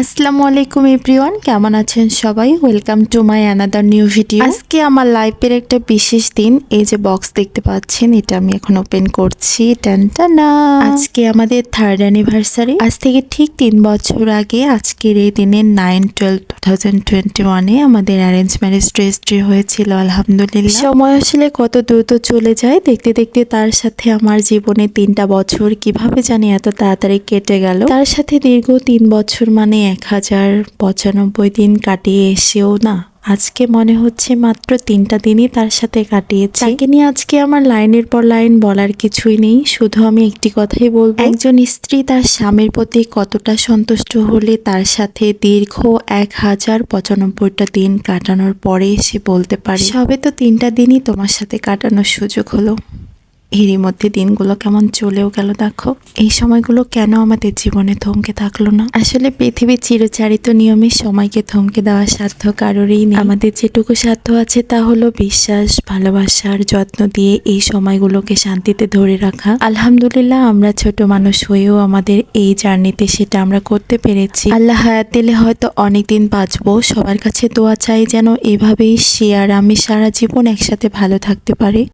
আসসালামু আলাইকুম এভরিওয়ান, কেমন আছেন সবাই? Welcome to my another new video. আজকে আমার লাইফের একটা বিশেষ দিন। এই যে বক্স দেখতে পাচ্ছেন, এটা আমি এখন ওপেন করছি। টানটানা, আজকে আমাদের 3rd অ্যানিভার্সারি। আজ থেকে ঠিক 3 বছর আগে আজকের এই দিনে 9/12/2021 আমাদের অ্যারেঞ্জ ম্যারেজ রেজিস্ট্রি হয়েছিল। আলহামদুলিল্লাহ, সময় আসলে কত দ্রুত চলে যায়। দেখতে দেখতে তার সাথে আমার জীবনে 3টা বছর কিভাবে জানি এত তাড়াতাড়ি কেটে গেল। তার সাথে দীর্ঘ 3 বছর মানে 1095 দিন কাটিয়ে এসেও না আজকে মনে হচ্ছে মাত্র 3টা দিনই তার সাথে কাটিয়েছি। তাকে নিয়ে আজকে আমার লাইনের পর লাইন বলার কিছুই নেই, শুধু আমি একটি কথাই বলবো, একজন স্ত্রী তার স্বামীর প্রতি কতটা সন্তুষ্ট হলে তার সাথে দীর্ঘ 1095টা দিন কাটানোর পরে সে বলতে পারে সবে তো 3টা দিনই তোমার সাথে কাটানোর সুযোগ হলো। এরই মধ্যে দিনগুলো কেমন চলেও গেল দেখো। এই সময়গুলো কেন আমাদের জীবনে থমকে থাকলো না? আসলে পৃথিবীর চিরচারিত নিয়মে সময়কে থমকে দেওয়ার সাধ্য কারোরই নেই। আমাদের যেটুকু সাধ্য আছে তা হলো বিশ্বাস, ভালোবাসার যত্ন দিয়ে এই সময়গুলোকে শান্তিতে ধরে রাখা। আলহামদুলিল্লাহ, আমরা ছোট মানুষ হয়েও আমাদের এই জার্নিতে সেটা আমরা করতে পেরেছি। আল্লাহ হায়াত দিলে হয়তো অনেকদিন বাঁচবো। সবার কাছে দোয়া চাই যেন এভাবেই সে আর আমি সারা জীবন একসাথে ভালো থাকতে পারি।